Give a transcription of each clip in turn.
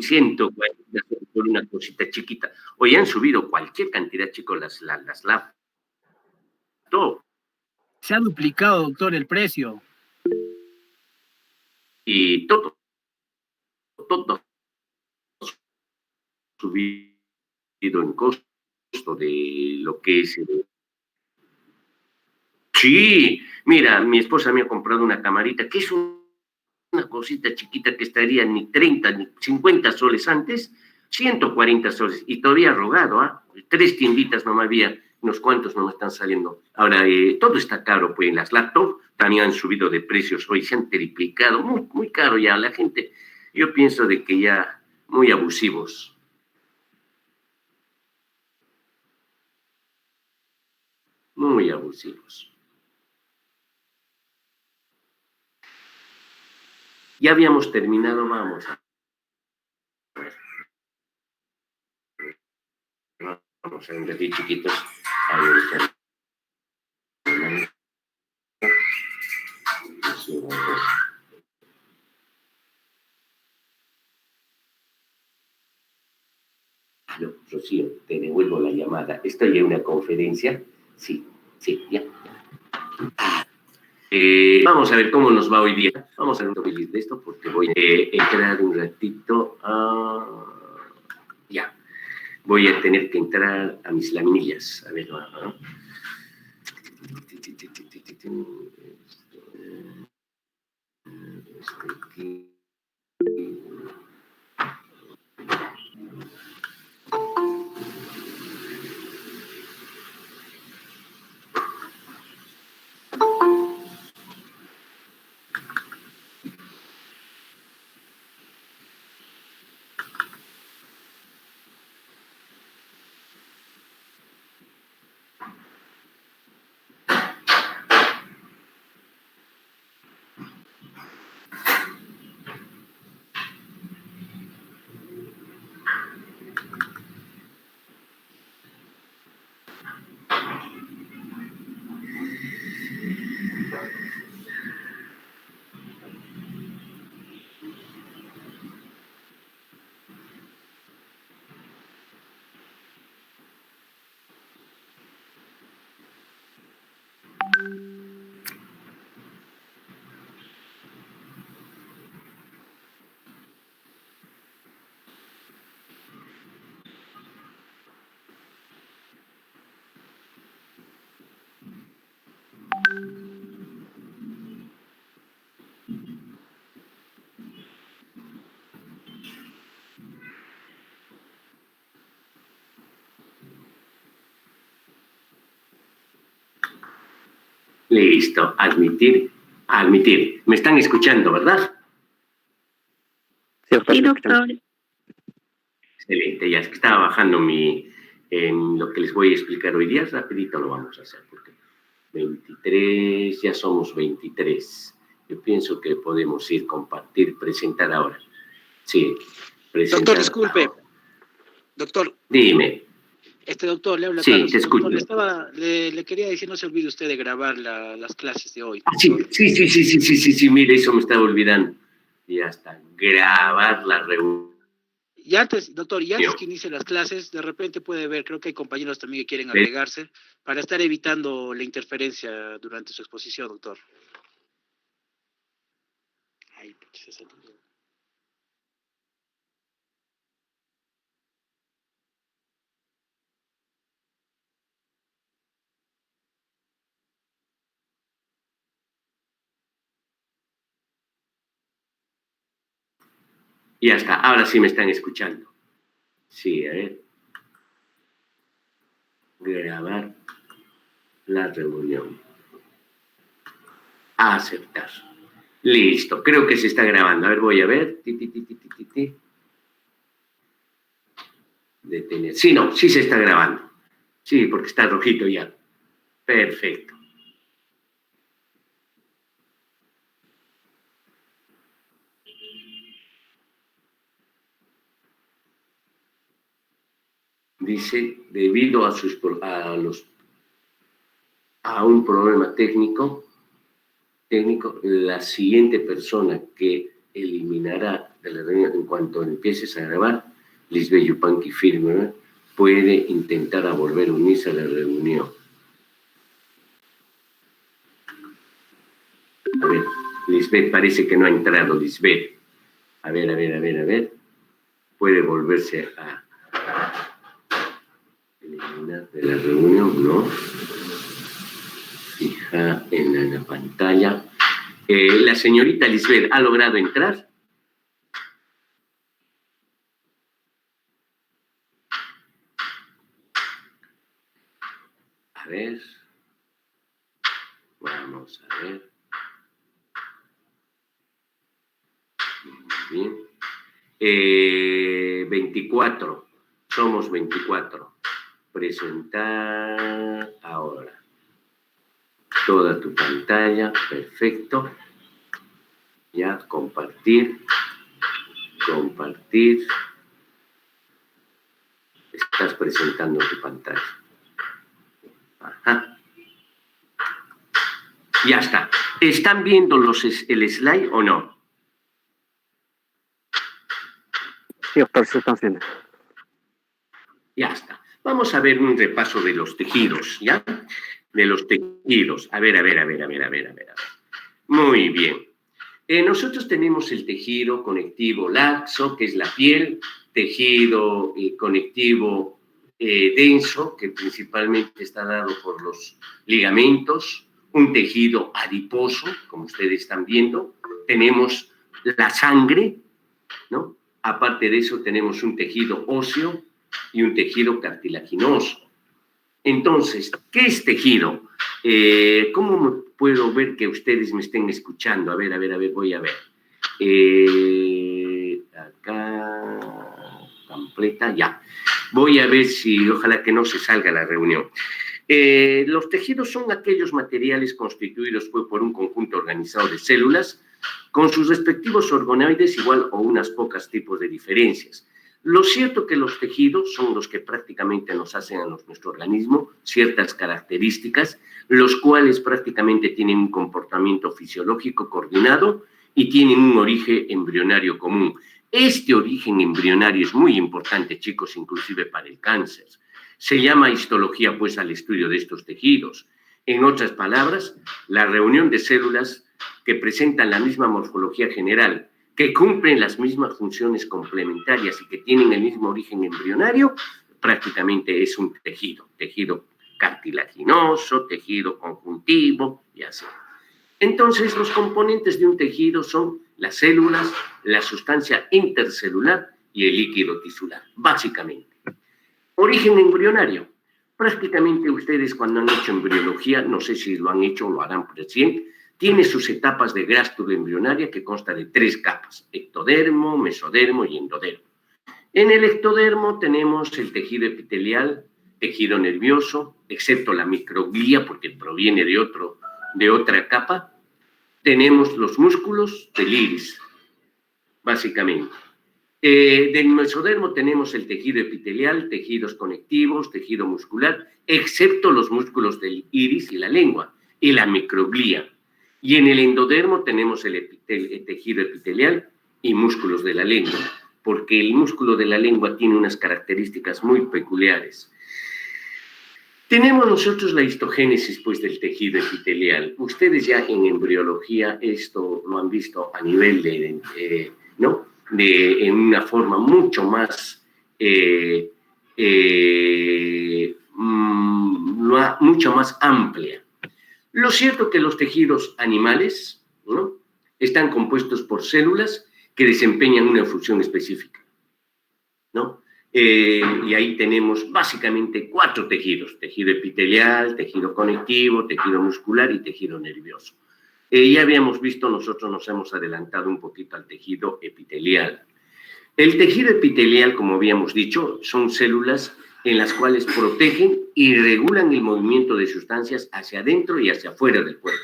140 por una cosita chiquita. Hoy han subido cualquier cantidad, chicos, las laptops. Se ha duplicado, doctor, el precio. Y todo subido en costo de lo que es. Sí, mira, mi esposa me ha comprado una camarita que es una cosita chiquita que estaría ni 30 ni 50 soles antes, 140 soles, y todavía rogado, ¿ah? 3 tienditas no me había, unos cuantos no me están saliendo. Ahora, todo está caro, pues las laptops también han subido de precios, hoy se han triplicado, muy, muy caro ya, la gente, yo pienso de que ya muy abusivos. Muy abusivos. Ya habíamos terminado, vamos a ver, chiquitos. No, Rocío, te devuelvo la llamada. ¿Estoy en una conferencia? Sí, ya. Vamos a ver cómo nos va hoy día. Vamos a ver un poquito de esto porque voy a entrar un ratito. Ya. Voy a tener que entrar a mis laminillas. A ver, aquí. Listo, admitir. ¿Me están escuchando, verdad? Sí, doctor. Excelente, ya es que estaba bajando lo que les voy a explicar hoy día, rapidito lo vamos a hacer, porque 23, ya somos 23. Yo pienso que podemos ir, compartir, presentar ahora. Sí, presentar. Doctor, disculpe. Ahora. Doctor. Dime. Doctor, le habla sí, Carlos. Te escucho. Doctor, le quería decir, no se olvide usted de grabar las clases de hoy. Sí, mire, eso me estaba olvidando. Ya está, grabar la reunión. Y antes, doctor, antes que inicie las clases, de repente puede ver, creo que hay compañeros también que quieren agregarse, para estar evitando la interferencia durante su exposición, doctor. Ay, se salió. Ya está, ahora sí me están escuchando. Sí, a ver. Grabar la reunión. Aceptar. Listo, creo que se está grabando. A ver, voy a ver. Detener. Sí, no, sí se está grabando. Sí, porque está rojito ya. Perfecto. Dice, debido a un problema técnico, la siguiente persona que eliminará de la reunión, en cuanto empieces a grabar, Lisbeth Yupanqui firme, puede intentar a volver a unirse a la reunión. A ver, Lisbeth parece que no ha entrado, Lisbeth. A ver. Puede volverse a eliminar de la reunión, ¿no? Fija en la pantalla. La señorita Lisbeth, ¿ha logrado entrar? A ver. Vamos a ver. Muy bien. 24. Somos 24. Presentar ahora. Toda tu pantalla. Perfecto. Ya, compartir. Compartir. Estás presentando tu pantalla. Ajá. Ya está. ¿Están viendo el slide o no? Sí, doctor, se están haciendo. Ya está. Vamos a ver un repaso de los tejidos, ¿ya? De los tejidos. A ver. Muy bien. Nosotros tenemos el tejido conectivo laxo, que es la piel, tejido conectivo denso, que principalmente está dado por los ligamentos, un tejido adiposo, como ustedes están viendo, tenemos la sangre, ¿no? Aparte de eso tenemos un tejido óseo y un tejido cartilaginoso. Entonces, ¿qué es tejido? ¿Cómo puedo ver que ustedes me estén escuchando? A ver, voy a ver. Acá, completa, ya. Voy a ver si, ojalá que no se salga la reunión. Los tejidos son aquellos materiales constituidos por un conjunto organizado de células con sus respectivos organoides igual o unas pocas tipos de diferencias. Lo cierto que los tejidos son los que prácticamente nos hacen a nuestro organismo ciertas características, los cuales prácticamente tienen un comportamiento fisiológico coordinado y tienen un origen embrionario común. Este origen embrionario es muy importante, chicos, inclusive para el cáncer. Se llama histología, pues, al estudio de estos tejidos. En otras palabras, la reunión de células que presentan la misma morfología general, que cumplen las mismas funciones complementarias y que tienen el mismo origen embrionario, prácticamente es un tejido cartilaginoso, tejido conjuntivo y así. Entonces, los componentes de un tejido son las células, la sustancia intercelular y el líquido tisular, básicamente. Origen embrionario. Prácticamente ustedes cuando han hecho embriología, no sé si lo han hecho o lo harán recién, tiene sus etapas de grástula embrionaria que consta de 3 capas, ectodermo, mesodermo y endodermo. En el ectodermo tenemos el tejido epitelial, tejido nervioso, excepto la microglía porque proviene de otra capa. Tenemos los músculos del iris, básicamente. Del mesodermo tenemos el tejido epitelial, tejidos conectivos, tejido muscular, excepto los músculos del iris y la lengua, y la microglía. Y en el endodermo tenemos el tejido epitelial y músculos de la lengua, porque el músculo de la lengua tiene unas características muy peculiares. Tenemos nosotros la histogénesis, pues, del tejido epitelial. Ustedes ya en embriología esto lo han visto a nivel en una forma mucho más amplia. Lo cierto es que los tejidos animales, ¿no?, están compuestos por células que desempeñan una función específica, ¿no? Y ahí tenemos básicamente 4 tejidos: tejido epitelial, tejido conectivo, tejido muscular y tejido nervioso. Ya habíamos visto, nosotros nos hemos adelantado un poquito al tejido epitelial. El tejido epitelial, como habíamos dicho, son células en las cuales protegen y regulan el movimiento de sustancias hacia adentro y hacia afuera del cuerpo.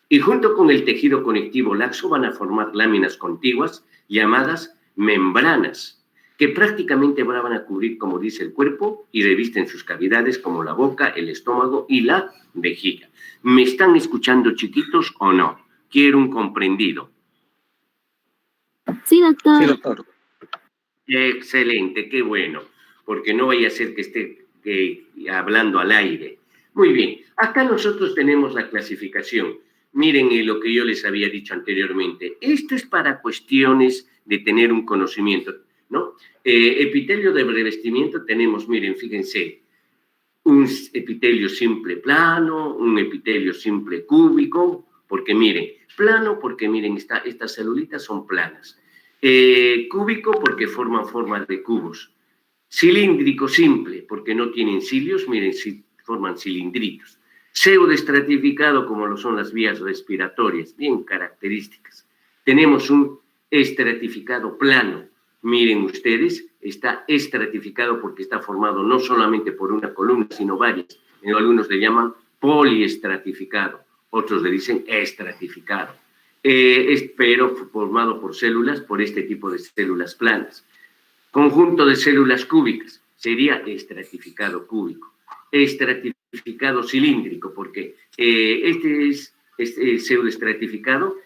Y junto con el tejido conectivo laxo van a formar láminas contiguas llamadas membranas, que prácticamente van a cubrir, como dice, el cuerpo y revisten sus cavidades como la boca, el estómago y la vejiga. ¿Me están escuchando, chiquitos, o no? Quiero un comprendido. Sí, doctor. Sí, doctor. Excelente, qué bueno, porque no vaya a ser que esté hablando al aire. Muy bien, acá nosotros tenemos la clasificación. Miren lo que yo les había dicho anteriormente. Esto es para cuestiones de tener un conocimiento, ¿no? Epitelio de revestimiento tenemos, miren, fíjense, un epitelio simple plano, un epitelio simple cúbico, porque miren, plano porque miren, estas celulitas son planas. Cúbico porque forman formas de cubos. Cilíndrico simple porque no tienen cilios, miren, si forman cilindritos. Pseudoestratificado como lo son las vías respiratorias, bien características. Tenemos un estratificado plano. Miren ustedes, está estratificado porque está formado no solamente por una columna, sino varias. Algunos le llaman poliestratificado, otros le dicen estratificado. Pero formado por células, por este tipo de células planas. Conjunto de células cúbicas, sería estratificado cúbico. Estratificado cilíndrico, porque este es pseudoestratificado,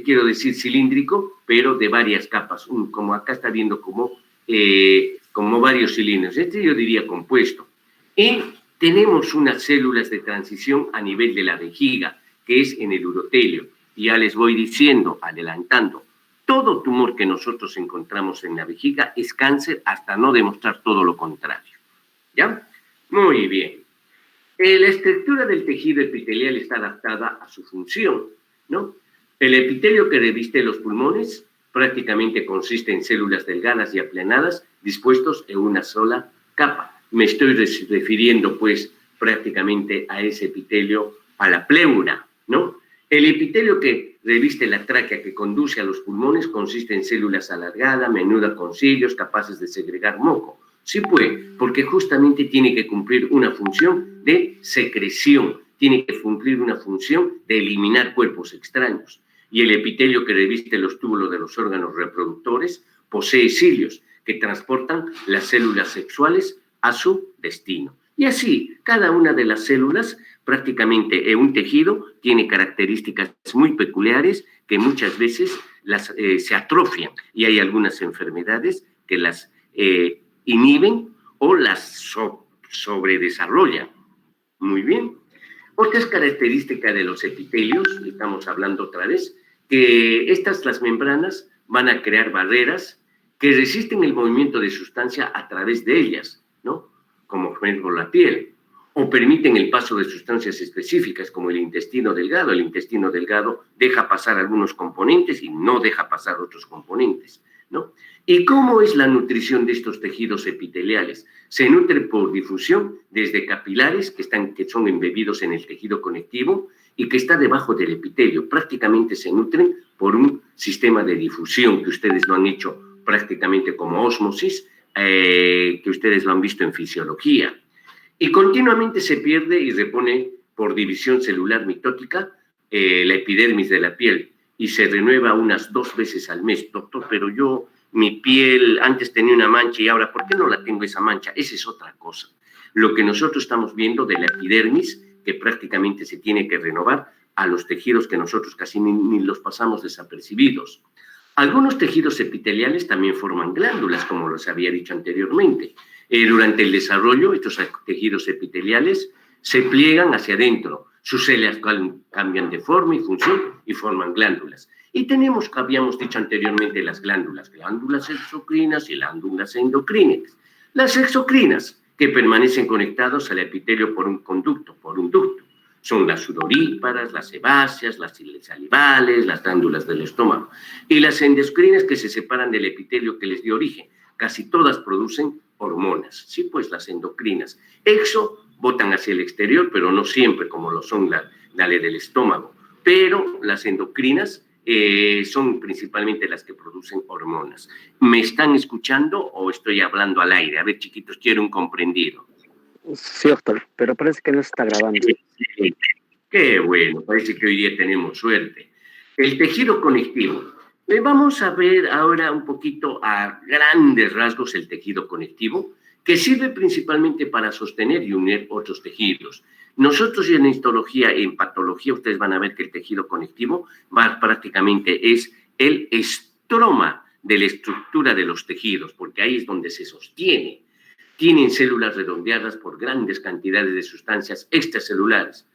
quiero decir cilíndrico, pero de varias capas, como acá está viendo como varios cilindros. Este yo diría compuesto. Y tenemos unas células de transición a nivel de la vejiga, que es en el urotelio. Y ya les voy diciendo, adelantando, todo tumor que nosotros encontramos en la vejiga es cáncer hasta no demostrar todo lo contrario. ¿Ya? Muy bien. La estructura del tejido epitelial está adaptada a su función, ¿no? El epitelio que reviste los pulmones prácticamente consiste en células delgadas y aplanadas dispuestos en una sola capa. Me estoy refiriendo, pues, prácticamente a ese epitelio, a la pleura, ¿no? El epitelio que reviste la tráquea que conduce a los pulmones consiste en células alargadas, menudas con cilios, capaces de segregar moco. Sí, pues, porque justamente tiene que cumplir una función de secreción, tiene que cumplir una función de eliminar cuerpos extraños. Y el epitelio que reviste los túbulos de los órganos reproductores posee cilios que transportan las células sexuales a su destino. Y así, cada una de las células, prácticamente un tejido, tiene características muy peculiares que muchas veces se atrofian. Y hay algunas enfermedades que las inhiben o las sobredesarrollan. Muy bien. Otras características de los epitelios, estamos hablando otra vez, que las membranas van a crear barreras que resisten el movimiento de sustancia a través de ellas, ¿no? Como por ejemplo la piel, o permiten el paso de sustancias específicas como el intestino delgado. El intestino delgado deja pasar algunos componentes y no deja pasar otros componentes, ¿no? ¿Y cómo es la nutrición de estos tejidos epiteliales? Se nutren por difusión desde capilares que son embebidos en el tejido conectivo y que está debajo del epitelio. Prácticamente se nutren por un sistema de difusión que ustedes lo han hecho prácticamente como ósmosis, que ustedes lo han visto en fisiología. Y continuamente se pierde y repone por división celular mitótica la epidermis de la piel y se renueva unas 2 veces al mes. Doctor, pero mi piel antes tenía una mancha y ahora, ¿por qué no la tengo esa mancha? Esa es otra cosa. Lo que nosotros estamos viendo de la epidermis, que prácticamente se tiene que renovar a los tejidos que nosotros casi ni los pasamos desapercibidos. Algunos tejidos epiteliales también forman glándulas, como les había dicho anteriormente. Durante el desarrollo, estos tejidos epiteliales se pliegan hacia adentro. Sus células cambian de forma y función y forman glándulas. Y tenemos, que habíamos dicho anteriormente, las glándulas exocrinas y glándulas endocrinas. Las exocrinas, que permanecen conectados al epitelio por un conducto, por un ducto. Son las sudoríparas, las sebáceas, las salivales, las glándulas del estómago. Y las endocrinas que se separan del epitelio que les dio origen. Casi todas producen hormonas. Sí, pues las endocrinas. Exo botan hacia el exterior, pero no siempre, como lo son la del estómago. Pero las endocrinas son principalmente las que producen hormonas. ¿Me están escuchando o estoy hablando al aire? A ver, chiquitos, quiero un comprendido. Sí, doctor, pero parece que no está grabando. Qué bueno, parece que hoy día tenemos suerte. El tejido conectivo. Vamos a ver ahora un poquito a grandes rasgos el tejido conectivo, que sirve principalmente para sostener y unir otros tejidos. Nosotros en histología y en patología, ustedes van a ver que el tejido conectivo prácticamente es el estroma de la estructura de los tejidos, porque ahí es donde se sostiene. Tienen células redondeadas por grandes cantidades de sustancias extracelulares.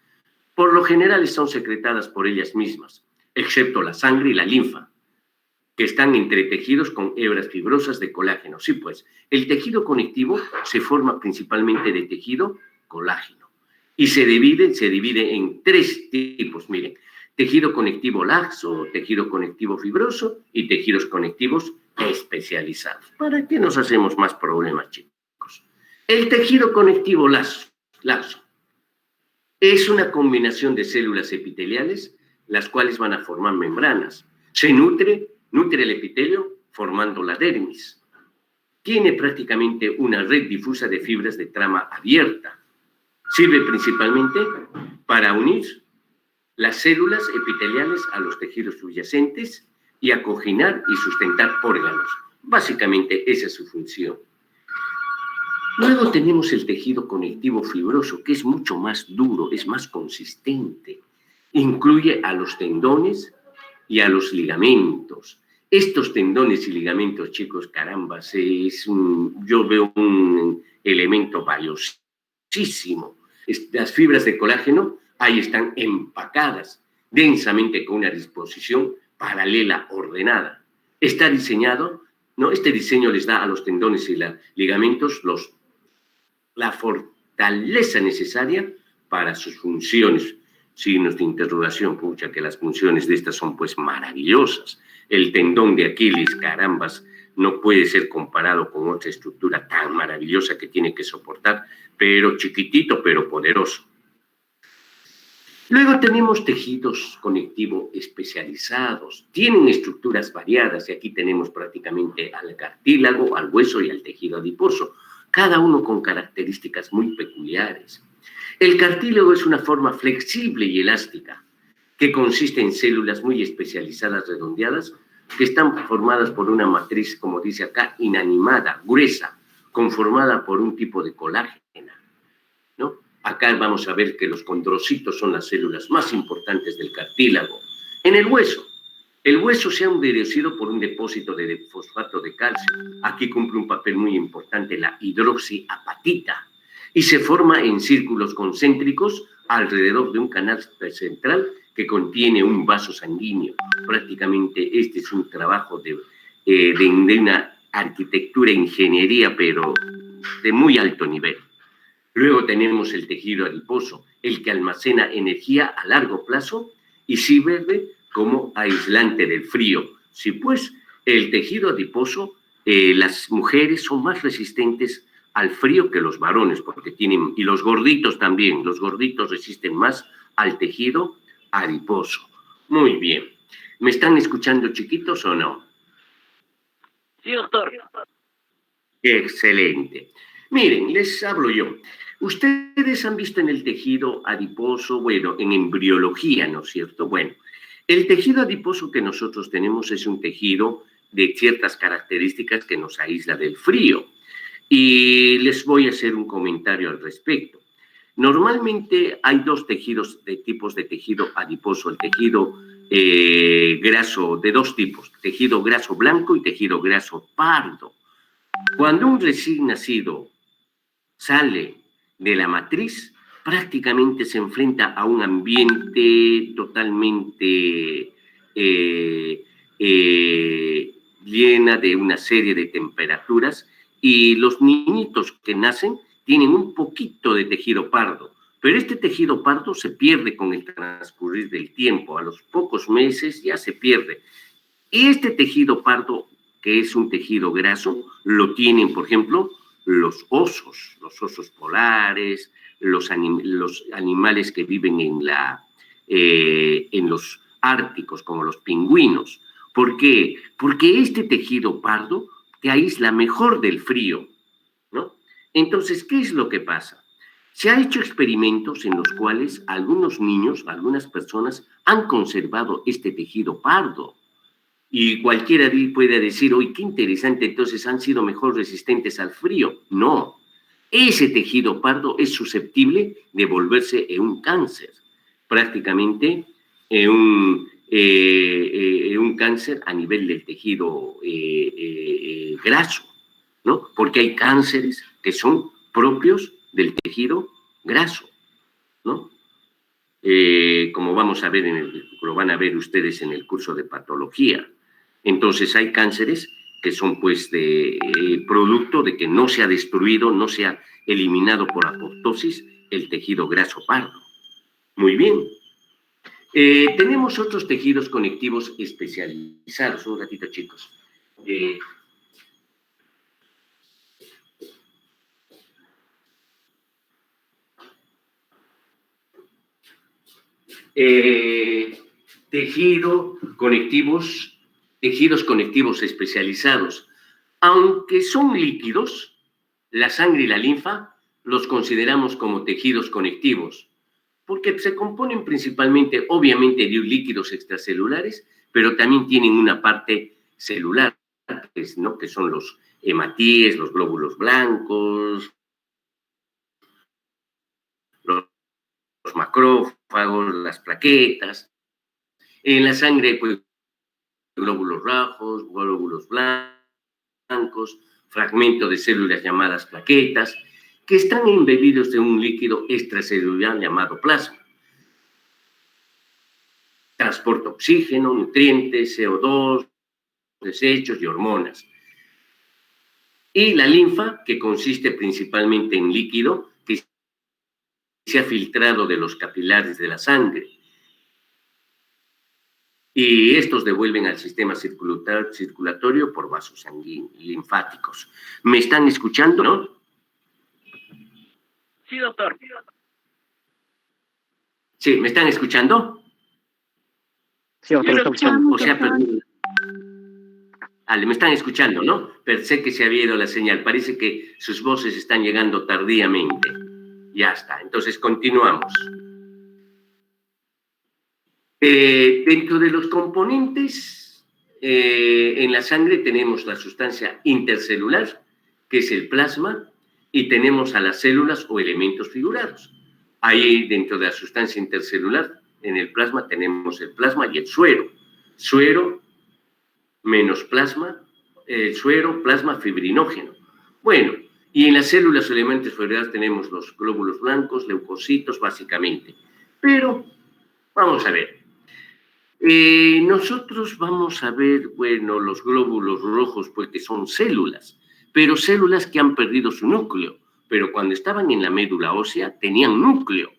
Por lo general son secretadas por ellas mismas, excepto la sangre y la linfa, que están entretejidos con hebras fibrosas de colágeno. Sí, pues, el tejido conectivo se forma principalmente de tejido colágeno y se divide en 3 tipos, miren, tejido conectivo laxo, tejido conectivo fibroso y tejidos conectivos especializados. ¿Para qué nos hacemos más problemas, chicos? El tejido conectivo laxo es una combinación de células epiteliales, las cuales van a formar membranas. Se nutre el epitelio formando la dermis. Tiene prácticamente una red difusa de fibras de trama abierta. Sirve principalmente para unir las células epiteliales a los tejidos subyacentes y acoginar y sustentar órganos. Básicamente esa es su función. Luego tenemos el tejido conectivo fibroso, que es mucho más duro, es más consistente. Incluye a los tendones y a los ligamentos. Estos tendones y ligamentos, chicos, caramba, yo veo un elemento valiosísimo. Las fibras de colágeno ahí están empacadas densamente con una disposición paralela ordenada. Está diseñado, ¿no? Este diseño les da a los tendones y ligamentos la fortaleza necesaria para sus funciones. Signos de interrogación, pucha, que las funciones de estas son pues maravillosas. El tendón de Aquiles, carambas, no puede ser comparado con otra estructura tan maravillosa que tiene que soportar, pero chiquitito, pero poderoso. Luego tenemos tejidos conectivos especializados. Tienen estructuras variadas y aquí tenemos prácticamente al cartílago, al hueso y al tejido adiposo, cada uno con características muy peculiares. El cartílago es una forma flexible y elástica que consiste en células muy especializadas redondeadas que están formadas por una matriz, como dice acá, inanimada, gruesa, conformada por un tipo de colágeno, ¿no? Acá vamos a ver que los condrocitos son las células más importantes del cartílago. En el hueso se ha endurecido por un depósito de fosfato de calcio. Aquí cumple un papel muy importante la hidroxiapatita y se forma en círculos concéntricos alrededor de un canal central que contiene un vaso sanguíneo. Prácticamente este es un trabajo de una arquitectura e ingeniería, pero de muy alto nivel. Luego tenemos el tejido adiposo, el que almacena energía a largo plazo y sirve como aislante del frío. Sí, pues, el tejido adiposo, las mujeres son más resistentes al frío que los varones, porque tienen, y los gorditos también, los gorditos resisten más al tejido adiposo. Muy bien. ¿Me están escuchando, chiquitos, o no? Sí, doctor. Excelente. Miren, les hablo yo. Ustedes han visto en el tejido adiposo, bueno, en embriología, ¿no es cierto? Bueno, el tejido adiposo que nosotros tenemos es un tejido de ciertas características que nos aísla del frío. Y les voy a hacer un comentario al respecto. Normalmente hay 2 tipos de tejido adiposo, el tejido graso de 2 tipos, tejido graso blanco y tejido graso pardo. Cuando un recién nacido sale de la matriz, prácticamente se enfrenta a un ambiente totalmente llena de una serie de temperaturas y los niñitos que nacen tienen un poquito de tejido pardo, pero este tejido pardo se pierde con el transcurrir del tiempo, a los pocos meses ya se pierde. Y este tejido pardo, que es un tejido graso, lo tienen, por ejemplo, los osos polares, los animales que viven en los árticos, como los pingüinos. ¿Por qué? Porque este tejido pardo te aísla mejor del frío, ¿no? Entonces, ¿qué es lo que pasa? Se han hecho experimentos en los cuales algunos niños, algunas personas han conservado este tejido pardo. Y cualquiera puede decir, oye, qué interesante, entonces han sido mejor resistentes al frío. No, ese tejido pardo es susceptible de volverse en un cáncer. Prácticamente un cáncer a nivel del tejido graso, ¿no? Porque hay cánceres que son propios del tejido graso, ¿no? Como vamos a ver, lo van a ver ustedes en el curso de patología. Entonces hay cánceres que son pues de producto de que no se ha destruido, no se ha eliminado por apoptosis el tejido graso pardo. Muy bien. Tenemos otros tejidos conectivos especializados. Un ratito, chicos. Tejidos conectivos especializados. Aunque son líquidos, la sangre y la linfa los consideramos como tejidos conectivos, porque se componen principalmente, obviamente, de líquidos extracelulares, pero también tienen una parte celular, ¿no? Que son los hematíes, los glóbulos blancos, los macrófagos, las plaquetas. En la sangre, pues, glóbulos rojos, glóbulos blancos, fragmentos de células llamadas plaquetas, que están embebidos de un líquido extracelular llamado plasma. Transporta oxígeno, nutrientes, CO2, desechos y hormonas. Y la linfa, que consiste principalmente en líquido que se ha filtrado de los capilares de la sangre. Y estos devuelven al sistema circulatorio por vasos sanguíneos, linfáticos. ¿Me están escuchando, no? Sí, doctor. Sí, ¿me están escuchando? Sí, doctor, estamos escuchando. O sea, me están escuchando, ¿no? Pensé que se había ido la señal. Parece que sus voces están llegando tardíamente. Ya está. Entonces, continuamos. Dentro de los componentes, en la sangre tenemos la sustancia intercelular, que es el plasma, y tenemos a las células o elementos figurados. Ahí, dentro de la sustancia intercelular, en el plasma tenemos el plasma y el suero. Suero menos plasma, suero, plasma fibrinógeno. Bueno, y en las células o elementos figurados tenemos los glóbulos blancos, leucocitos, básicamente. Pero, vamos a ver. Nosotros vamos a ver, bueno, los glóbulos rojos, pues que son células, pero células que han perdido su núcleo, pero cuando estaban en la médula ósea tenían núcleo.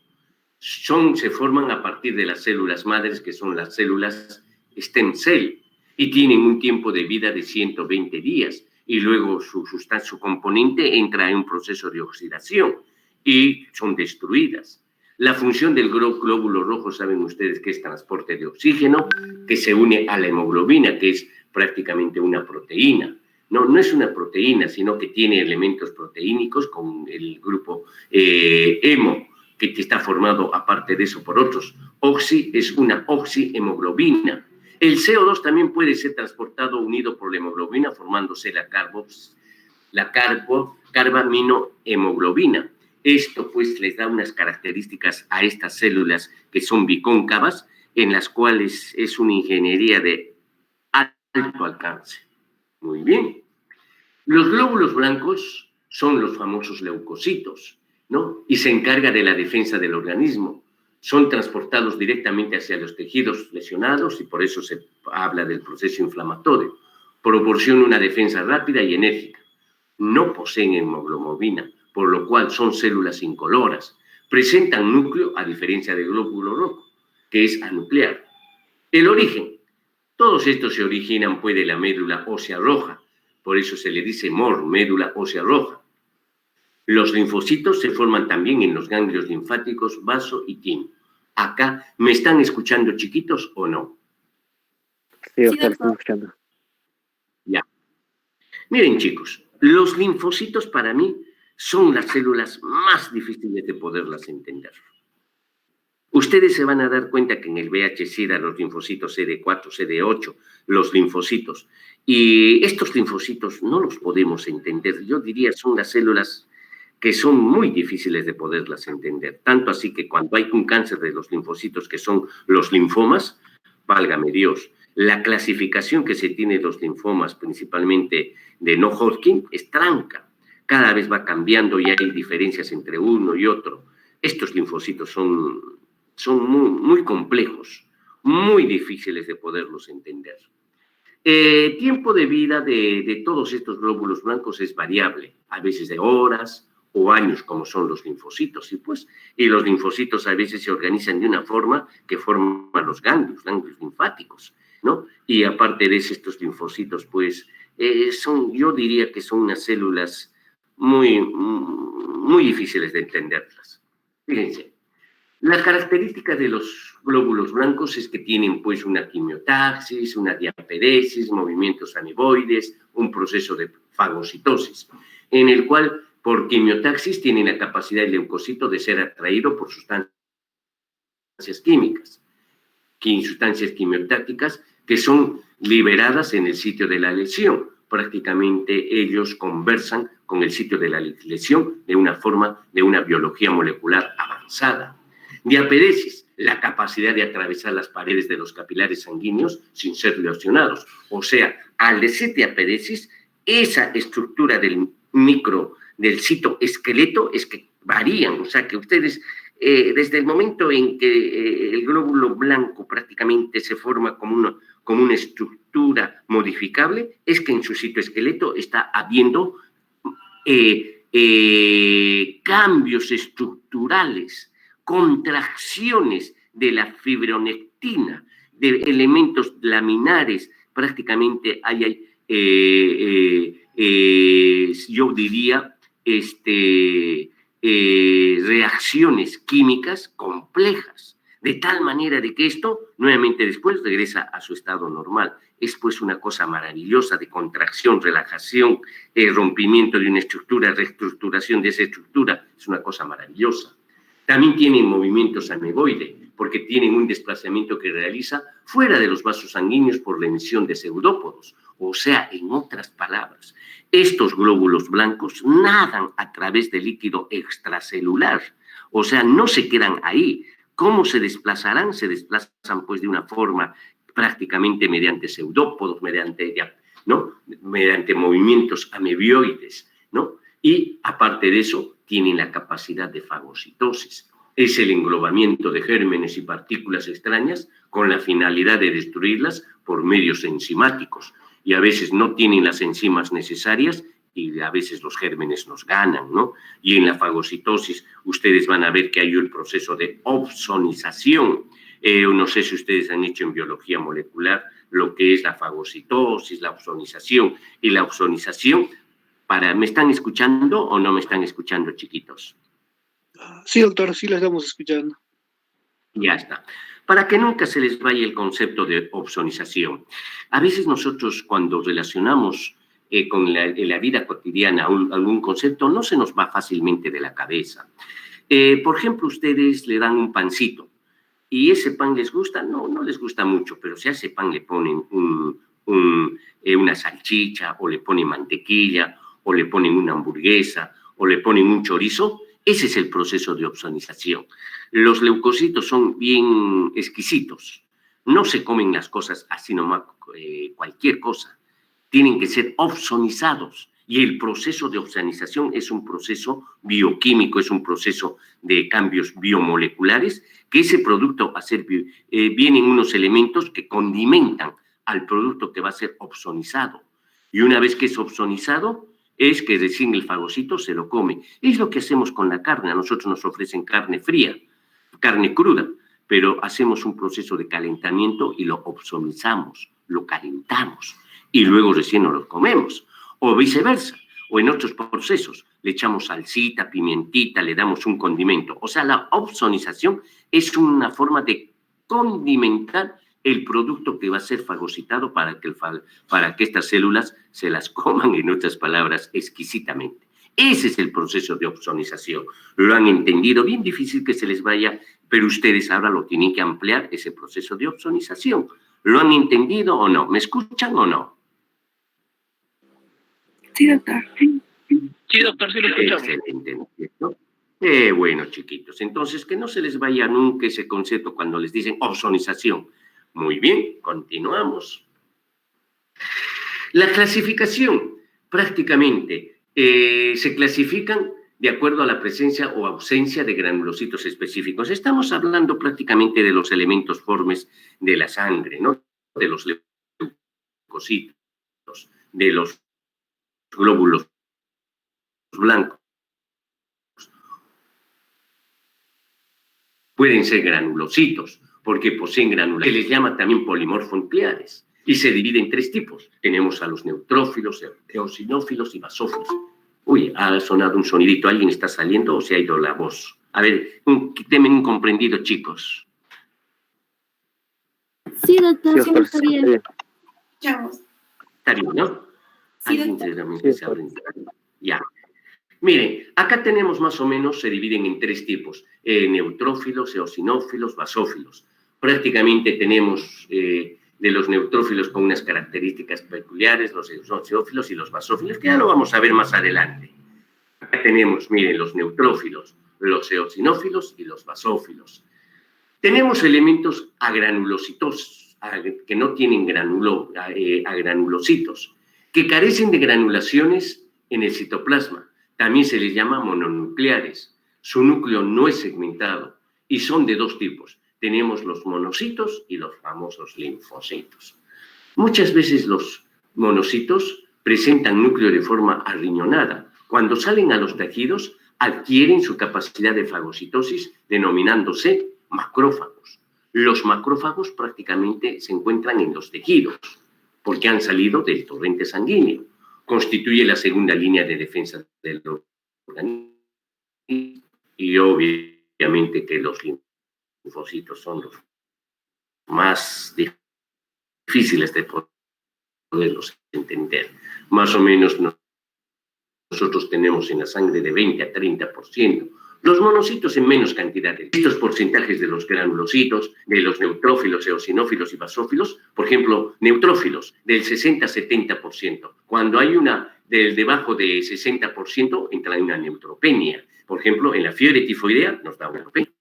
Se forman a partir de las células madres, que son las células stem cell, y tienen un tiempo de vida de 120 días, y luego su componente entra en un proceso de oxidación, y son destruidas. La función del glóbulo rojo, saben ustedes que es transporte de oxígeno, que se une a la hemoglobina, que es prácticamente una proteína. No es una proteína, sino que tiene elementos proteínicos con el grupo hemo, que está formado, aparte de eso, por otros. Oxi es una oxihemoglobina. El CO2 también puede ser transportado unido por la hemoglobina, formándose la carbaminohemoglobina. Esto pues les da unas características a estas células que son bicóncavas, en las cuales es una ingeniería de alto alcance. Muy bien. Los glóbulos blancos son los famosos leucocitos, ¿no? Y se encarga de la defensa del organismo. Son transportados directamente hacia los tejidos lesionados y por eso se habla del proceso inflamatorio. Proporciona una defensa rápida y enérgica. No poseen hemoglobina, por lo cual son células incoloras. Presentan núcleo, a diferencia del glóbulo rojo, que es anuclear. El origen. Todos estos se originan pues de la médula ósea roja, por eso se le dice MOR, médula ósea roja. Los linfocitos se forman también en los ganglios linfáticos, vaso y timo. Acá, ¿me están escuchando, chiquitos, o no? Sí, doctor, estamos escuchando. Ya. Miren, chicos, los linfocitos para mí son las células más difíciles de poderlas entender. Ustedes se van a dar cuenta que en el VIH-Sida los linfocitos CD4, CD8, los linfocitos, y estos linfocitos no los podemos entender. Yo diría son las células que son muy difíciles de poderlas entender. Tanto así que cuando hay un cáncer de los linfocitos, que son los linfomas, válgame Dios, la clasificación que se tiene de los linfomas, principalmente de no Hodgkin, es tranca. Cada vez va cambiando y hay diferencias entre uno y otro. Estos linfocitos son muy complejos, muy difíciles de poderlos entender. Tiempo de vida de todos estos glóbulos blancos es variable, a veces de horas o años, como son los linfocitos. Y los linfocitos a veces se organizan de una forma que forman los ganglios linfáticos, ¿no? Y aparte de eso, estos linfocitos, yo diría que son unas células muy difíciles de entenderlas. Fíjense, la característica de los glóbulos blancos es que tienen una quimiotaxis, una diaperesis, movimientos amiboides, un proceso de fagocitosis, en el cual por quimiotaxis tienen la capacidad del leucocito de ser atraído por sustancias químicas, sustancias quimiotácticas que son liberadas en el sitio de la lesión. Prácticamente ellos conversan con el sitio de la lesión de una forma de una biología molecular avanzada. Diaperesis, la capacidad de atravesar las paredes de los capilares sanguíneos sin ser lesionados. O sea, al decir diaperesis, esa estructura del citoesqueleto es que varían. O sea, que ustedes, desde el momento en que el glóbulo blanco prácticamente se forma como una estructura modificable, es que en su citoesqueleto está habiendo cambios estructurales, contracciones de la fibronectina, de elementos laminares, prácticamente yo diría, reacciones químicas complejas, de tal manera de que esto nuevamente después regresa a su estado normal. Es una cosa maravillosa de contracción, relajación, rompimiento de una estructura, reestructuración de esa estructura, es una cosa maravillosa. También tienen movimientos amiboide, porque tienen un desplazamiento que realiza fuera de los vasos sanguíneos por la emisión de pseudópodos. O sea, en otras palabras, estos glóbulos blancos nadan a través del líquido extracelular. O sea, no se quedan ahí. ¿Cómo se desplazarán? Se desplazan de una forma prácticamente mediante pseudópodos, mediante movimientos amebioides, ¿no? Y aparte de eso, tienen la capacidad de fagocitosis. Es el englobamiento de gérmenes y partículas extrañas con la finalidad de destruirlas por medios enzimáticos. Y a veces no tienen las enzimas necesarias y a veces los gérmenes nos ganan, ¿no? Y en la fagocitosis ustedes van a ver que hay el proceso de opsonización. No sé si ustedes han hecho en biología molecular lo que es la fagocitosis, la opsonización. Y la opsonización, ¿me están escuchando o no me están escuchando, chiquitos? Sí, doctor, sí lo estamos escuchando. Ya está. Para que nunca se les vaya el concepto de opsonización. A veces nosotros cuando relacionamos con la vida cotidiana algún concepto, no se nos va fácilmente de la cabeza. Por ejemplo, ustedes le dan un pancito y ese pan les gusta, no les gusta mucho, pero si a ese pan le ponen una salchicha o le ponen mantequilla o le ponen una hamburguesa o le ponen un chorizo, ese es el proceso de opsonización. Los leucocitos son bien exquisitos. No se comen las cosas así nomás, cualquier cosa. Tienen que ser opsonizados. Y el proceso de opsonización es un proceso bioquímico, es un proceso de cambios biomoleculares, que ese producto vienen unos elementos que condimentan al producto que va a ser opsonizado. Y una vez que es opsonizado, es que recién el fagocito se lo come. Es lo que hacemos con la carne. A nosotros nos ofrecen carne fría, carne cruda, pero hacemos un proceso de calentamiento y lo opsonizamos, lo calentamos y luego recién nos lo comemos. O viceversa, o en otros procesos, le echamos salsita, pimientita, le damos un condimento. O sea, la opsonización es una forma de condimentar el producto que va a ser fagocitado para que estas células se las coman, en otras palabras, exquisitamente. Ese es el proceso de opsonización. Lo han entendido, bien difícil que se les vaya, pero ustedes ahora lo tienen que ampliar, ese proceso de opsonización. ¿Lo han entendido o no? ¿Me escuchan o no? Sí, doctor. Sí, doctor, sí lo escuchamos. Excelente, ¿no? Bueno, chiquitos, entonces que no se les vaya nunca ese concepto cuando les dicen opsonización. Muy bien, continuamos. La clasificación, prácticamente, se clasifican de acuerdo a la presencia o ausencia de granulocitos específicos. Estamos hablando prácticamente de los elementos formes de la sangre, ¿no? De los leucocitos, de los glóbulos blancos. Pueden ser granulocitos, porque poseen granulos. Se les llama también polimorfonucleares y se divide en tres tipos. Tenemos a los neutrófilos, eosinófilos y basófilos. Uy, ha sonado un sonidito. ¿Alguien está saliendo o se ha ido la voz? A ver, un tema incomprendido, chicos. Sí, doctor, sí, doctor, está bien. Escuchamos. Está bien, ¿no? Sí, ¿Alguien doctor. realmente se abre? Ya. Miren, acá tenemos más o menos, se dividen en tres tipos, neutrófilos, eosinófilos, basófilos. Prácticamente tenemos de los neutrófilos con unas características peculiares, los eosinófilos y los basófilos, que ya lo vamos a ver más adelante. Acá tenemos, miren, los neutrófilos, los eosinófilos y los basófilos. Tenemos elementos agranulocitos, que no tienen agranulocitos, que carecen de granulaciones en el citoplasma. También se les llama mononucleares. Su núcleo no es segmentado y son de dos tipos. Tenemos los monocitos y los famosos linfocitos. Muchas veces los monocitos presentan núcleo de forma arriñonada. Cuando salen a los tejidos, adquieren su capacidad de fagocitosis, denominándose macrófagos. Los macrófagos prácticamente se encuentran en los tejidos, porque han salido del torrente sanguíneo. Constituye la segunda línea de defensa del organismo y obviamente que los linfocitos son los más difíciles de poderlos entender. Más o menos nosotros tenemos en la sangre de 20 a 30%. Los monocitos en menos cantidad. Estos porcentajes de los granulocitos, de los neutrófilos, eosinófilos y basófilos, por ejemplo, neutrófilos, del 60 a 70%. Cuando hay una del debajo de 60%, entra en una neutropenia. Por ejemplo, en la fiebre tifoidea nos da una neutropenia.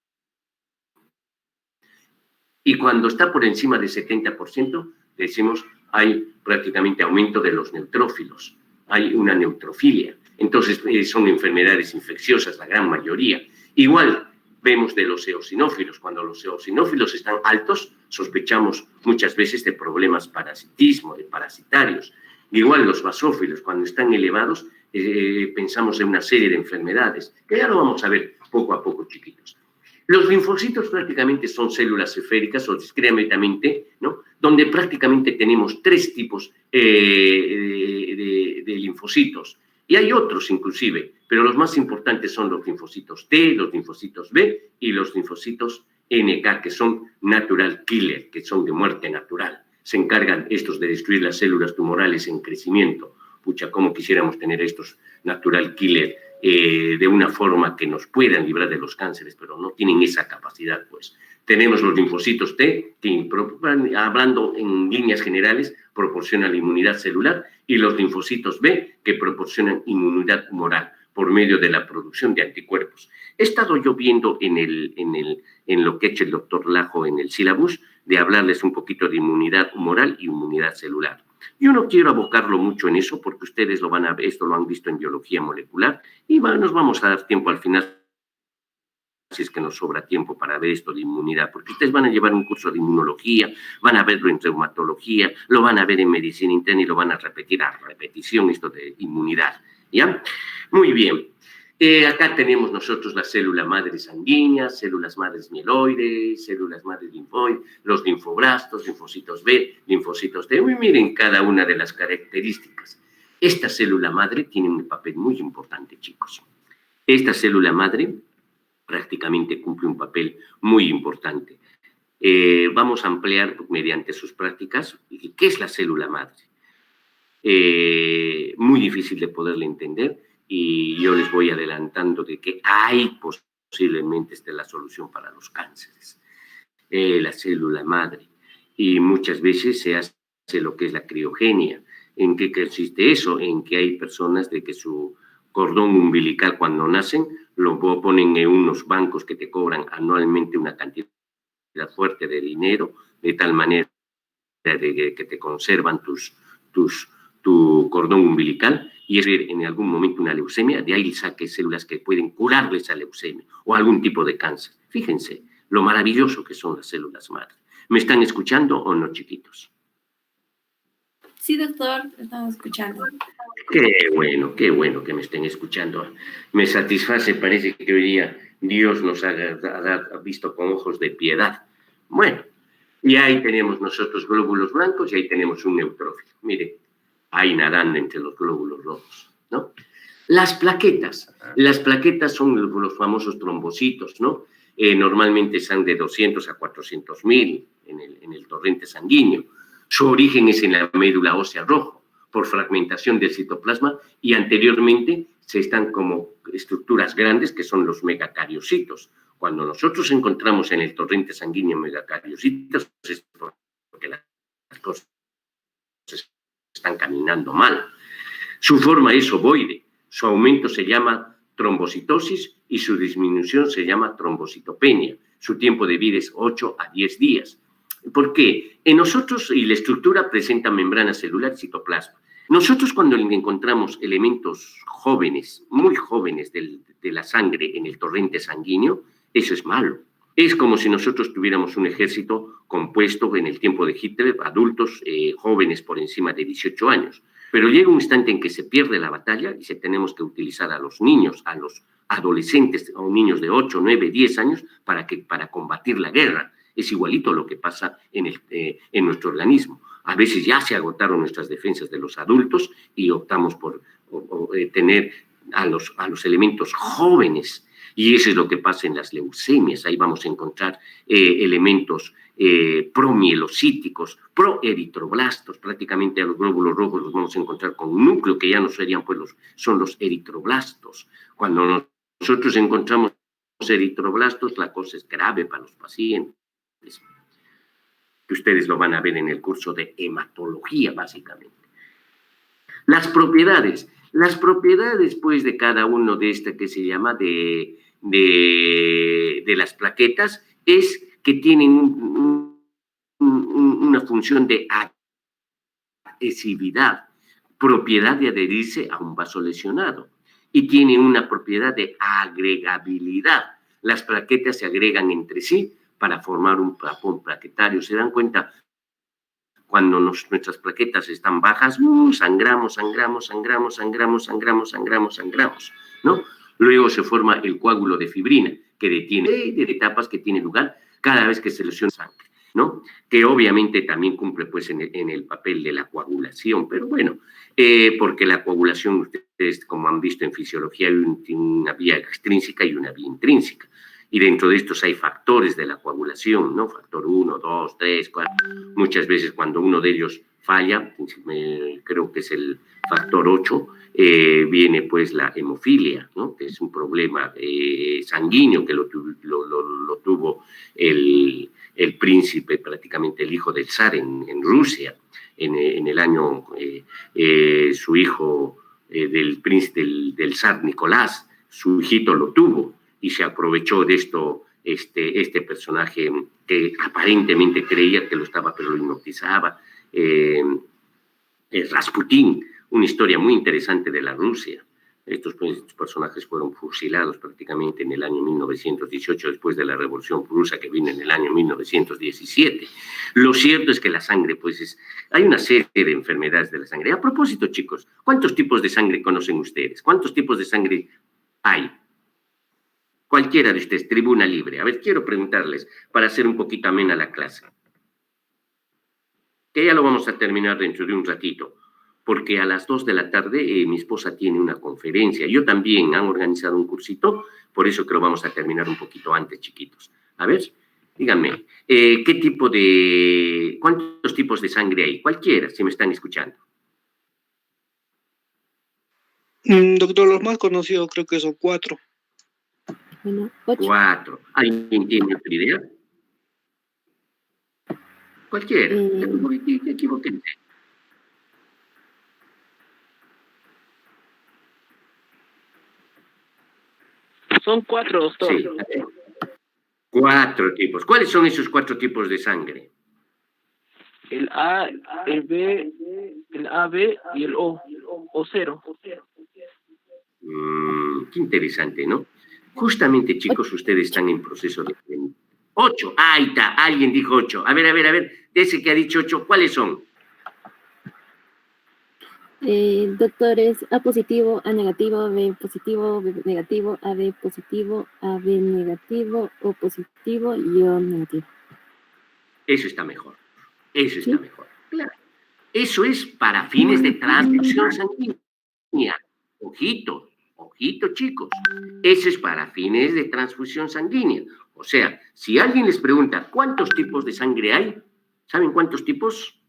Y cuando está por encima de 70%, decimos, hay prácticamente aumento de los neutrófilos. Hay una neutrofilia. Entonces, son enfermedades infecciosas, la gran mayoría. Igual vemos de los eosinófilos. Cuando los eosinófilos están altos, sospechamos muchas veces de problemas parasitismo, de parasitarios. Igual los basófilos, cuando están elevados, pensamos en una serie de enfermedades, que ya lo vamos a ver poco a poco, chiquitos. Los linfocitos prácticamente son células esféricas o discretamente, ¿no? Donde prácticamente tenemos tres tipos de linfocitos. Y hay otros inclusive, pero los más importantes son los linfocitos T, los linfocitos B y los linfocitos NK, que son natural killer, que son de muerte natural. Se encargan estos de destruir las células tumorales en crecimiento. Pucha, cómo quisiéramos tener estos natural killer de una forma que nos puedan librar de los cánceres, pero no tienen esa capacidad, pues. Tenemos los linfocitos T, que hablando en líneas generales, proporcionan la inmunidad celular, y los linfocitos B, que proporcionan inmunidad humoral por medio de la producción de anticuerpos. He estado yo viendo en lo que ha hecho el doctor Lajo en el sílabus, de hablarles un poquito de inmunidad humoral y inmunidad celular. Yo no quiero abocarlo mucho en eso, porque ustedes esto lo han visto en biología molecular, y nos vamos a dar tiempo al final, si es que nos sobra tiempo para ver esto de inmunidad, porque ustedes van a llevar un curso de inmunología, van a verlo en reumatología, lo van a ver en medicina interna y lo van a repetir a repetición, esto de inmunidad, ¿ya? Muy bien. Acá tenemos nosotros la célula madre sanguínea, células madres mieloides, células madres linfoides, los linfoblastos, linfocitos B, linfocitos T. Y miren cada una de las características. Esta célula madre tiene un papel muy importante, chicos. Esta célula madre prácticamente cumple un papel muy importante. Vamos a ampliar mediante sus prácticas qué es la célula madre. Muy difícil de poderla entender, y yo les voy adelantando de que hay posiblemente la solución para los cánceres. La célula madre. Y muchas veces se hace lo que es la criogenia. ¿En qué consiste eso? En que hay personas de que su cordón umbilical cuando nacen lo ponen en unos bancos que te cobran anualmente una cantidad fuerte de dinero, de tal manera que te conservan tu cordón umbilical, y es en algún momento una leucemia, de ahí saque células que pueden curarle esa leucemia o algún tipo de cáncer. Fíjense lo maravilloso que son las células madre. ¿Me están escuchando o no, chiquitos? Sí, doctor, estamos escuchando. Qué bueno que me estén escuchando. Me satisface, parece que hoy día Dios nos ha visto con ojos de piedad. Bueno, y ahí tenemos nosotros glóbulos blancos y ahí tenemos un neutrófilo. Mire, ahí nadando entre los glóbulos rojos, ¿no? Las plaquetas son los famosos trombocitos, ¿no? Normalmente son de 200 a 400.000 en el torrente sanguíneo. Su origen es en la médula ósea roja, por fragmentación del citoplasma, y anteriormente se están como estructuras grandes que son los megacariocitos. Cuando nosotros encontramos en el torrente sanguíneo megacariocitos es porque las cosas están caminando mal. Su forma es ovoide, su aumento se llama trombocitosis y su disminución se llama trombocitopenia. Su tiempo de vida es 8 a 10 días. ¿Por qué? En nosotros, y la estructura presenta membrana celular y citoplasma. Nosotros cuando encontramos elementos jóvenes, muy jóvenes de la sangre en el torrente sanguíneo, eso es malo. Es como si nosotros tuviéramos un ejército compuesto en el tiempo de Hitler, adultos jóvenes por encima de 18 años. Pero llega un instante en que se pierde la batalla y se tenemos que utilizar a los niños, a los adolescentes, a niños de 8, 9, 10 años para combatir la guerra. Es igualito lo que pasa en nuestro organismo. A veces ya se agotaron nuestras defensas de los adultos y optamos por tener a los elementos jóvenes. Y eso es lo que pasa en las leucemias. Ahí vamos a encontrar elementos promielocíticos, proeritroblastos. Prácticamente a los glóbulos rojos los vamos a encontrar con un núcleo que ya no serían, pues son los eritroblastos. Cuando nosotros encontramos eritroblastos, la cosa es grave para los pacientes. Que ustedes lo van a ver en el curso de hematología, básicamente. Las propiedades, pues, de cada uno de que se llama de las plaquetas, es que tienen una función de adhesividad, propiedad de adherirse a un vaso lesionado, y tienen una propiedad de agregabilidad. Las plaquetas se agregan entre sí para formar un tapón plaquetario. ¿Se dan cuenta? Cuando nuestras plaquetas están bajas, sangramos, ¿no? Luego se forma el coágulo de fibrina, que detiene de etapas que tiene lugar cada vez que se lesiona sangre, ¿no? Que obviamente también cumple, pues, en el papel de la coagulación, pero bueno, porque la coagulación, ustedes, como han visto en fisiología, hay una vía extrínseca y una vía intrínseca. Y dentro de estos hay factores de la coagulación, ¿no? Factor 1, 2, 3, 4. Muchas veces cuando uno de ellos falla, creo que es el factor 8, viene pues la hemofilia, ¿no? Que es un problema sanguíneo que lo tuvo el príncipe, prácticamente el hijo del zar en Rusia, en el año, su hijo del príncipe del zar Nicolás, su hijito lo tuvo. Y se aprovechó de esto este personaje que aparentemente creía que lo estaba, pero lo hipnotizaba, Rasputín, una historia muy interesante de la Rusia. Estos personajes fueron fusilados prácticamente en el año 1918, después de la Revolución Rusa que vino en el año 1917. Lo cierto es que la sangre, pues, hay una serie de enfermedades de la sangre. A propósito, chicos, ¿cuántos tipos de sangre conocen ustedes? ¿Cuántos tipos de sangre hay? Cualquiera de ustedes, tribuna libre. A ver, quiero preguntarles, para hacer un poquito amena la clase, que ya lo vamos a terminar dentro de un ratito, porque a las 2 de la tarde mi esposa tiene una conferencia. Yo también han organizado un cursito, por eso que lo vamos a terminar un poquito antes, chiquitos. A ver, díganme, ¿cuántos tipos de sangre hay? Cualquiera, si me están escuchando. Doctor, los más conocidos creo que son 4. Bueno, 8. 4. ¿Alguien tiene otra idea? Cualquiera. Equivóquense. Son 4, doctor. Sí. 4 tipos. ¿Cuáles son esos 4 tipos de sangre? el A, el B, el AB y el O, o cero. Qué interesante, ¿no? Justamente, chicos, ustedes están en proceso de... 8, ahí está, alguien dijo 8. A ver, de ese que ha dicho 8, ¿cuáles son? Doctor, es A positivo, A negativo, B positivo, B negativo, AB positivo, AB negativo, O positivo y O negativo. Eso está mejor. Claro. Eso es para fines de transfusión sanguínea. Ojito, chicos. Eso es para fines de transfusión sanguínea. O sea, si alguien les pregunta cuántos tipos de sangre hay, ¿saben cuántos tipos?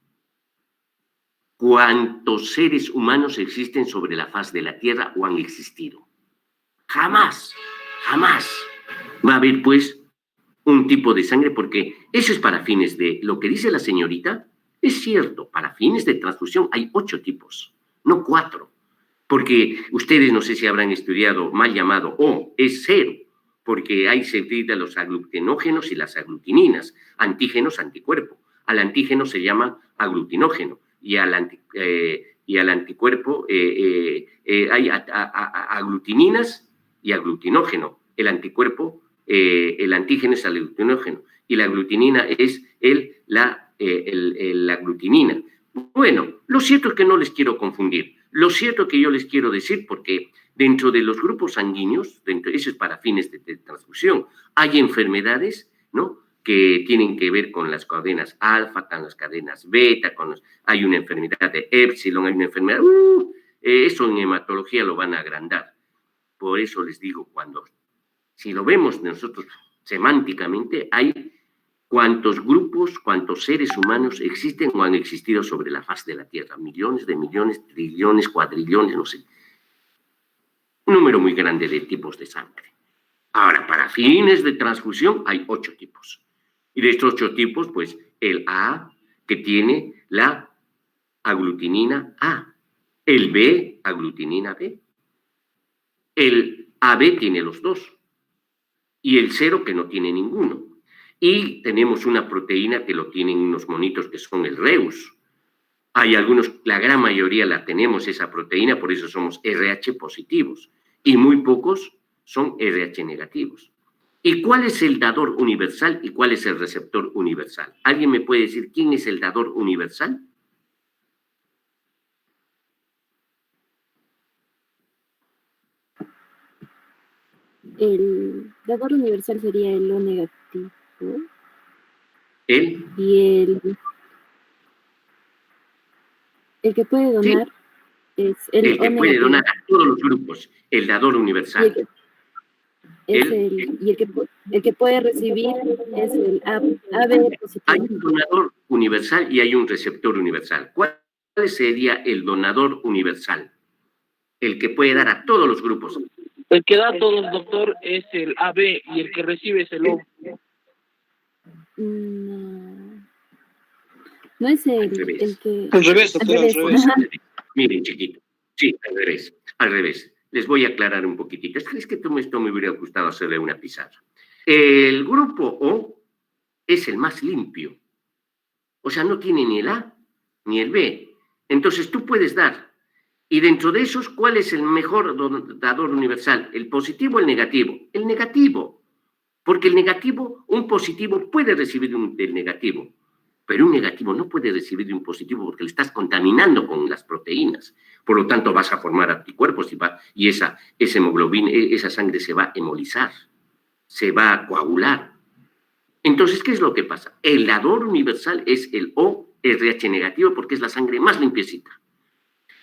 ¿Cuántos seres humanos existen sobre la faz de la Tierra o han existido? Jamás va a haber, pues, un tipo de sangre, porque eso es para fines de, lo que dice la señorita, es cierto, para fines de transfusión hay 8 tipos, no 4, porque ustedes no sé si habrán estudiado mal llamado O, es 0, porque hay se dividen los aglutinógenos y las aglutininas, antígenos, anticuerpo. Al antígeno se llama aglutinógeno y al anticuerpo hay aglutininas y aglutinógeno. El anticuerpo, el antígeno es el aglutinógeno y la aglutinina es la aglutinina. Bueno, lo cierto es que no les quiero confundir. Lo cierto que yo les quiero decir, porque dentro de los grupos sanguíneos, eso es para fines de transfusión, hay enfermedades, ¿no?, que tienen que ver con las cadenas alfa, con las cadenas beta, hay una enfermedad de Epsilon, hay una enfermedad, eso en hematología lo van a agrandar. Por eso les digo, si lo vemos nosotros semánticamente, hay cuántos grupos, cuántos seres humanos existen o han existido sobre la faz de la Tierra. Millones de millones, trillones, cuadrillones, no sé. Un número muy grande de tipos de sangre. Ahora, para fines de transfusión hay 8 tipos. Y de estos 8 tipos, pues, el A, que tiene la aglutinina A. El B, aglutinina B. El AB tiene los 2. Y el 0, que no tiene ninguno. Y tenemos una proteína que lo tienen unos monitos que son el Reus. Hay algunos, la gran mayoría la tenemos esa proteína, por eso somos RH positivos. Y muy pocos son RH negativos. ¿Y cuál es el dador universal y cuál es el receptor universal? ¿Alguien me puede decir quién es el dador universal? El dador universal sería el O negativo. ¿El? Y el que puede donar, sí, es el que O puede negativo. donar a todos los grupos, el dador universal. Y el que puede recibir es el AB positivo. Hay un donador universal y hay un receptor universal. ¿Cuál sería el donador universal? El que puede dar a todos los grupos. El que da a todos, doctor, es el AB y el que recibe es el O. No es el que... Al revés, doctor, al revés. Miren, chiquito. Sí, al revés. Les voy a aclarar un poquitito. Es que esto me hubiera gustado hacerle una pizarra. El grupo O es el más limpio. O sea, no tiene ni el A ni el B. Entonces tú puedes dar. Y dentro de esos, ¿cuál es el mejor dador universal? ¿El positivo o el negativo? El negativo. Porque el negativo, un positivo puede recibir del negativo, pero un negativo no puede recibir de un positivo porque le estás contaminando con las proteínas. Por lo tanto, vas a formar anticuerpos y esa hemoglobina, esa sangre se va a hemolizar, se va a coagular. Entonces, ¿qué es lo que pasa? El dador universal es el ORH negativo porque es la sangre más limpiecita.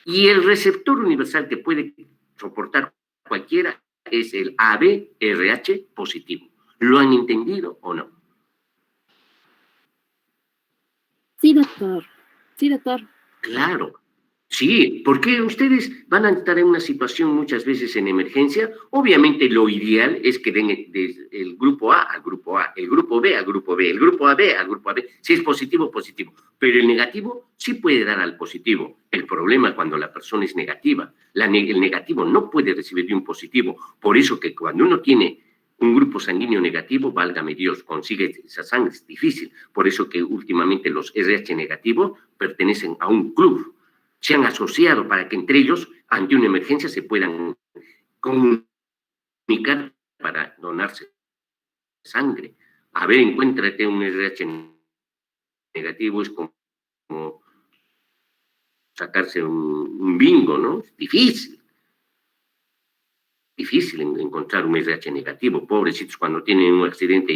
Y el receptor universal que puede soportar cualquiera es el ABRH positivo. ¿Lo han entendido o no? Sí, doctor. Sí, doctor. Claro. Sí, porque ustedes van a estar en una situación muchas veces en emergencia. Obviamente lo ideal es que den el grupo A al grupo A, el grupo B al grupo B, el grupo AB al grupo AB. Si es positivo, positivo. Pero el negativo sí puede dar al positivo. El problema es cuando la persona es negativa. El negativo no puede recibir de un positivo. Por eso que cuando uno tiene un grupo sanguíneo negativo, válgame Dios, consigue esa sangre, es difícil. Por eso que últimamente los RH negativos pertenecen a un club. Se han asociado para que entre ellos, ante una emergencia, se puedan comunicar para donarse sangre. A ver, encuéntrate un RH negativo, es como sacarse un bingo, ¿no? Es difícil. Difícil encontrar un RH negativo. Pobrecitos, cuando tienen un accidente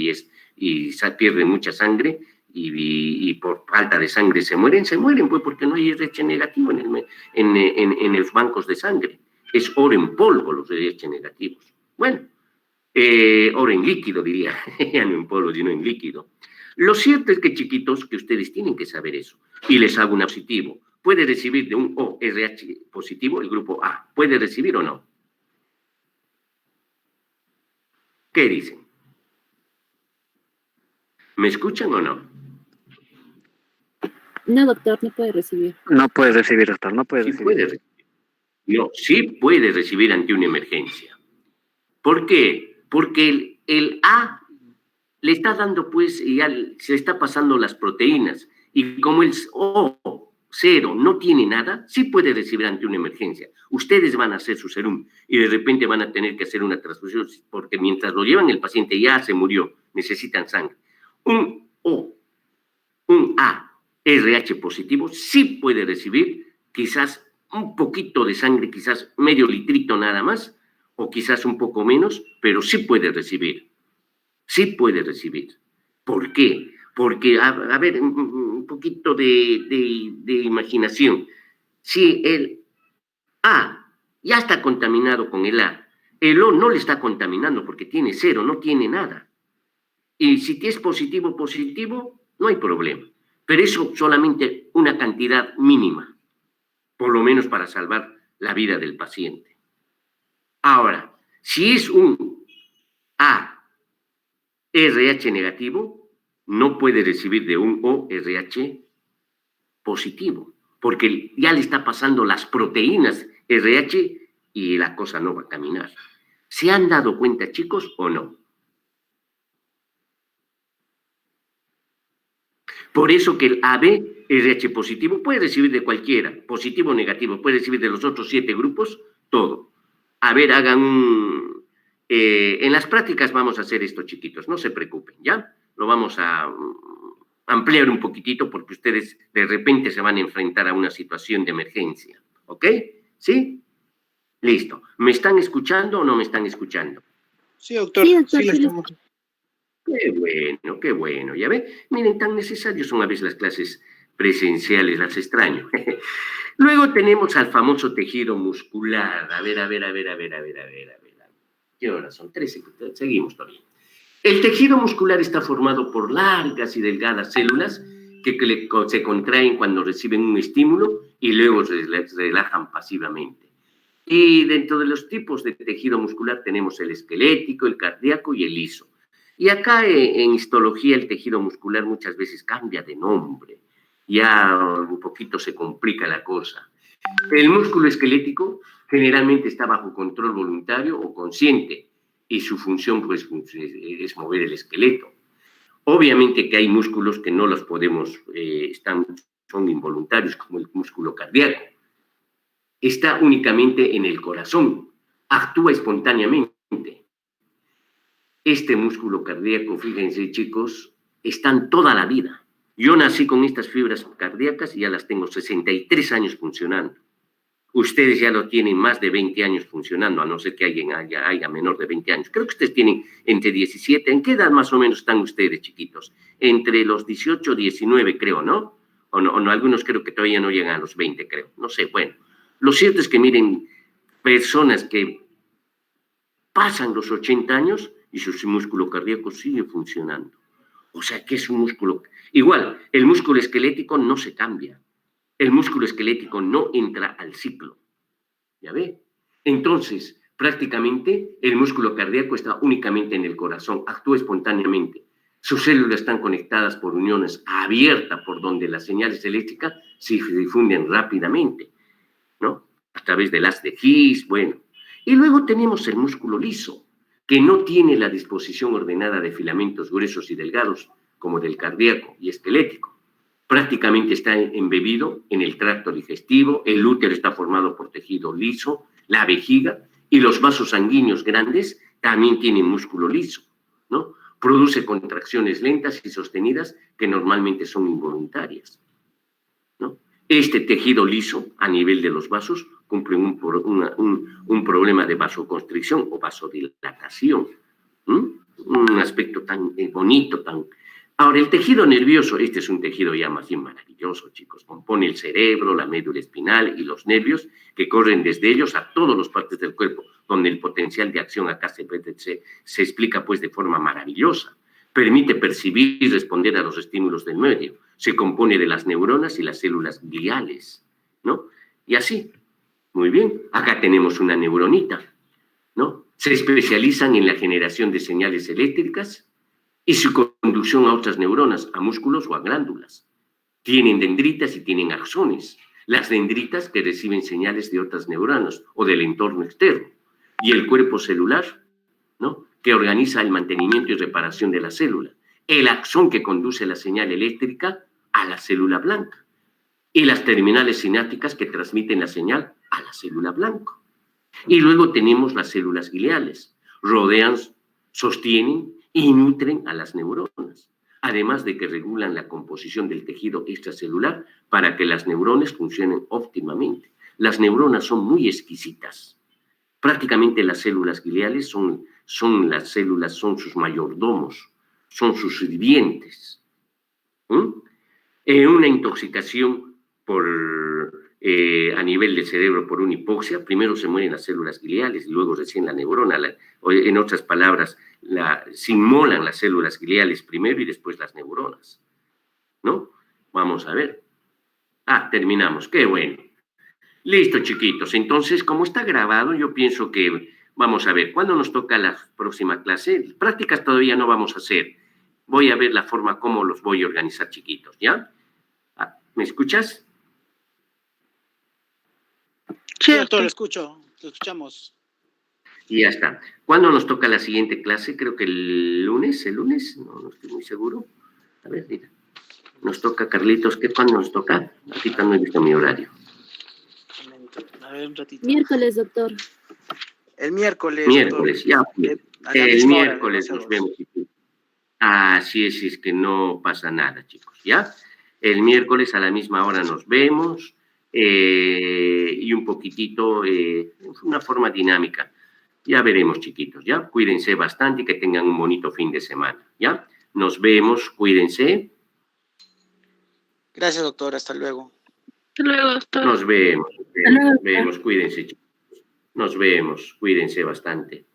y pierden mucha sangre y por falta de sangre se mueren, pues porque no hay RH negativo en los bancos de sangre. Es oro en polvo los RH negativos. Bueno, oro en líquido, diría, ya no en polvo, sino en líquido. Lo cierto es que, chiquitos, que ustedes tienen que saber eso. Y les hago un positivo. ¿Puede recibir de un ORH positivo el grupo A? ¿Puede recibir o no? ¿Qué dicen? ¿Me escuchan o no? No, doctor, no puede recibir. No puede recibir, doctor, no puede Sí recibir. puede recibir. No, sí puede recibir ante una emergencia. ¿Por qué? Porque el A le está dando, pues, ya se le está pasando las proteínas. Y como el O0 no tiene nada, sí puede recibir ante una emergencia. Ustedes van a hacer su serum y de repente van a tener que hacer una transfusión porque mientras lo llevan el paciente ya se murió, necesitan sangre. Un A, RH positivo, sí puede recibir quizás un poquito de sangre, quizás medio litrito nada más, o quizás un poco menos, pero sí puede recibir. Sí puede recibir. ¿Por qué? Porque, a ver, un poquito de imaginación. Si el A ya está contaminado con el A, el O no le está contaminando porque tiene 0, no tiene nada. Y si es positivo, no hay problema. Pero eso solamente una cantidad mínima, por lo menos para salvar la vida del paciente. Ahora, si es un ARH negativo, no puede recibir de un ORH positivo, porque ya le está pasando las proteínas RH y la cosa no va a caminar. ¿Se han dado cuenta, chicos, o no? Por eso que el AB, RH positivo, puede recibir de cualquiera, positivo o negativo, puede recibir de los otros 7 grupos, todo. A ver, hagan en las prácticas vamos a hacer esto, chiquitos, no se preocupen, ¿ya? Lo vamos a ampliar un poquitito porque ustedes de repente se van a enfrentar a una situación de emergencia, ¿ok? ¿Sí? Listo. ¿Me están escuchando o no me están escuchando? Sí, doctor. Sí, doctor, Sí, la sí, estamos. Qué bueno, ¿ya ven? Miren, tan necesarias son a veces las clases presenciales, las extraño. Luego tenemos al famoso tejido muscular. A ver. ¿Qué horas son? 13. Seguimos todavía. El tejido muscular está formado por largas y delgadas células que se contraen cuando reciben un estímulo y luego se relajan pasivamente. Y dentro de los tipos de tejido muscular tenemos el esquelético, el cardíaco y el liso. Y acá en histología el tejido muscular muchas veces cambia de nombre. Ya un poquito se complica la cosa. El músculo esquelético generalmente está bajo control voluntario o consciente y su función pues, es mover el esqueleto. Obviamente que hay músculos que no los podemos, son involuntarios, como el músculo cardíaco. Está únicamente en el corazón, actúa espontáneamente. Este músculo cardíaco, fíjense chicos, están toda la vida. Yo nací con estas fibras cardíacas y ya las tengo 63 años funcionando. Ustedes ya lo tienen más de 20 años funcionando, a no ser que alguien haya menor de 20 años. Creo que ustedes tienen entre 17. ¿En qué edad más o menos están ustedes, chiquitos? Entre los 18 y 19, creo, ¿no? O no, algunos creo que todavía no llegan a los 20, creo. No sé, bueno. Lo cierto es que miren, personas que pasan los 80 años y su músculo cardíaco sigue funcionando. O sea, que es un músculo... Igual, el músculo esquelético no se cambia. El músculo esquelético no entra al ciclo. ¿Ya ve? Entonces, prácticamente, el músculo cardíaco está únicamente en el corazón, actúa espontáneamente. Sus células están conectadas por uniones abiertas por donde las señales eléctricas se difunden rápidamente, ¿no? A través del haz de His, bueno. Y luego tenemos el músculo liso. que no tiene la disposición ordenada de filamentos gruesos y delgados, como del cardíaco y esquelético. Prácticamente está embebido en el tracto digestivo, el útero está formado por tejido liso, la vejiga y los vasos sanguíneos grandes también tienen músculo liso, ¿no? Produce contracciones lentas y sostenidas que normalmente son involuntarias, ¿no? Este tejido liso, a nivel de los vasos, cumple un problema de vasoconstricción o vasodilatación. Un aspecto tan bonito, tan... Ahora, el tejido nervioso, este es un tejido ya más bien maravilloso, chicos. Compone el cerebro, la médula espinal y los nervios que corren desde ellos a todas las partes del cuerpo, donde el potencial de acción acá se explica pues de forma maravillosa. Permite percibir y responder a los estímulos del medio. Se compone de las neuronas y las células gliales, ¿no? Y así, muy bien, acá tenemos una neuronita, ¿no? Se especializan en la generación de señales eléctricas y su conducción a otras neuronas, a músculos o a glándulas. Tienen dendritas y tienen axones. Las dendritas que reciben señales de otras neuronas o del entorno externo. Y el cuerpo celular, ¿no? Que organiza el mantenimiento y reparación de la célula. El axón que conduce la señal eléctrica a la célula blanca. Y las terminales sinápticas que transmiten la señal a la célula blanca. Y luego tenemos las células gliales. Rodean, sostienen y nutren a las neuronas, además de que regulan la composición del tejido extracelular para que las neuronas funcionen óptimamente. Las neuronas son muy exquisitas. Prácticamente las células gliales son sus mayordomos, son sus sirvientes. Una intoxicación a nivel del cerebro por una hipoxia, primero se mueren las células gliales y luego recién la neurona. En otras palabras, se inmolan las células gliales primero y después las neuronas, ¿no? Vamos a ver. Terminamos. Qué bueno. Listo, chiquitos. Entonces, como está grabado, yo pienso que vamos a ver. ¿Cuándo nos toca la próxima clase? Prácticas todavía no vamos a hacer. Voy a ver la forma como los voy a organizar, chiquitos, ¿ya? ¿Me escuchas? Sí, doctor, lo escuchamos. Y ya está. ¿Cuándo nos toca la siguiente clase? Creo que el lunes, no estoy muy seguro. A ver, mira. Nos toca, Carlitos, ¿cuándo nos toca? Ahorita no he visto mi horario. A ver, un ratito. Miércoles, doctor. El miércoles. Miércoles, doctor. Ya. El miércoles nos vemos. Así es que no pasa nada, chicos, ¿ya? El miércoles a la misma hora nos vemos y un poquitito, una forma dinámica. Ya veremos, chiquitos, ¿ya? Cuídense bastante y que tengan un bonito fin de semana, ¿ya? Nos vemos, cuídense. Gracias, doctor, hasta luego. Hasta luego, doctor. Nos vemos, cuídense, chicos. Nos vemos, cuídense bastante.